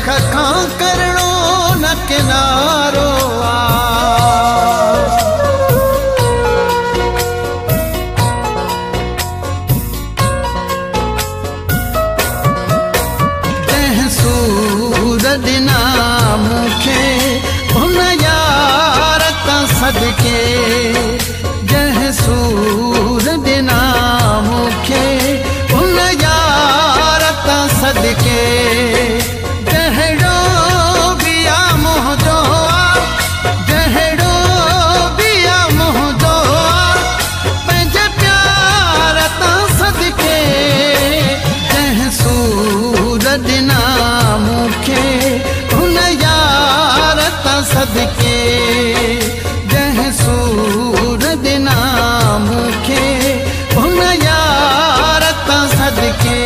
खां करणो न किनारो जंहिं सूर ॾिना मूंखे उन यार तां सदके जंहिं सूर ॾिना मूंखे उन यार तां सदके जहिड़ो बि आहे मुंहिंजो जहिड़ो बि आहे मुंहिंजो पंहिंजे प्यार तां सदके जंहिं सूर ॾिना मूंखे उन यार तां सदके जंहिं सूर ॾिना मूंखे उन यार तां सदके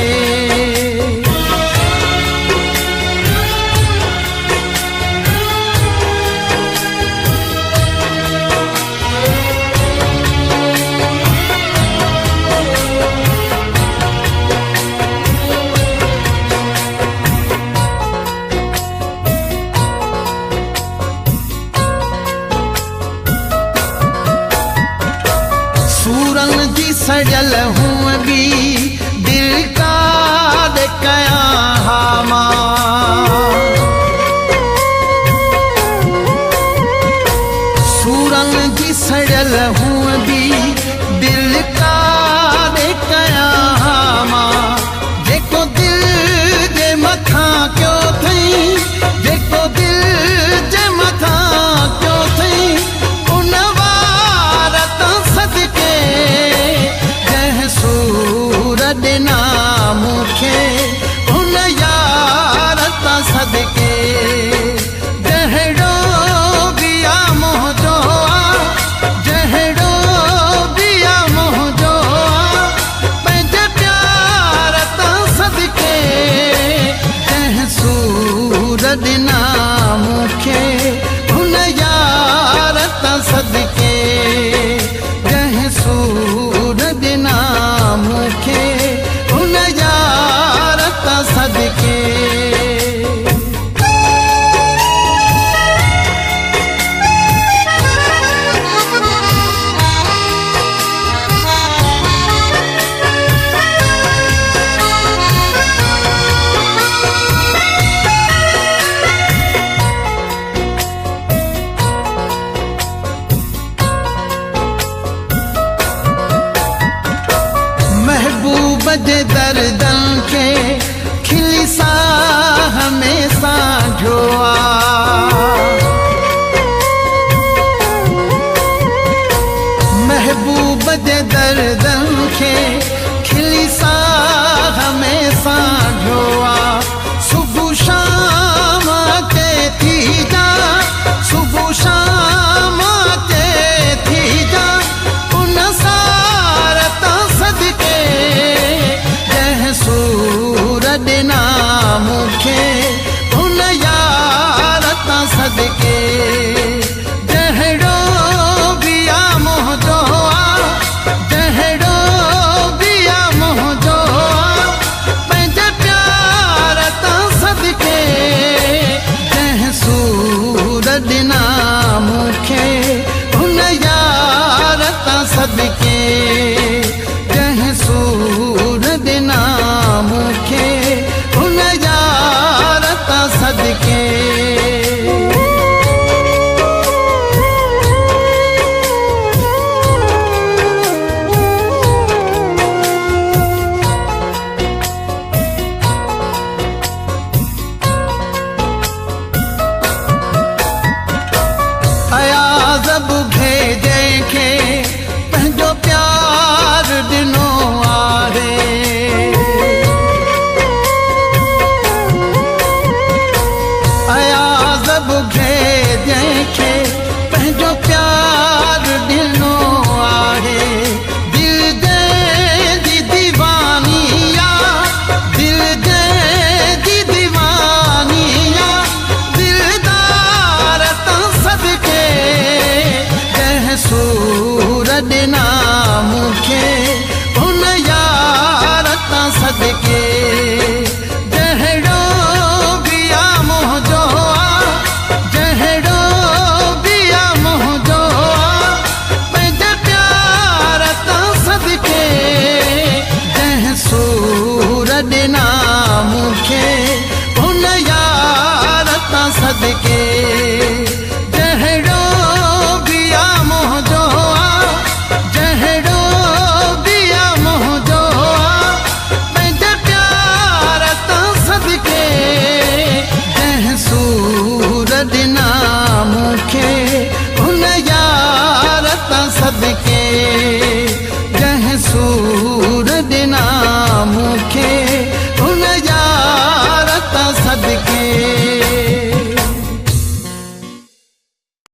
सूरन जी सजल हूं भी दिल का दे कया हा मां सूरन जी सजल हूं भी दिल का दे कया हा मां जेको दिल जे मथां क्यों थई जेको दिल जे मथां क्यों थई उन वार तां सदके जंहिं सूर ॾिना मूंखे उन यार तां सदके जहिड़ो बि आहे मुंहिंजो जहिड़ो बि आहे मुंहिंजो पंहिंजे प्यार तां सदके जंहिं सूर ॾिना मूंखे उन यार तां सदके जंहिं सूर ॾिना मूंखे उन यार तां सदके महबूब जे दर्दन खे खिली साह में सांझो महबूब जे दर्दन खे खिली साह में सांझो सुबह शाम ते थी जा सुबह शाम ते थी जा उन सार तां सदके जंहिं सूर ॾिना मूंखे उन यार तां सदके जहिड़ो बि आहे मुंहिंजो जहिड़ो बि आहे मुंहिंजो पंहिंजे प्यार तां सदके जंहिं सूर ॾिना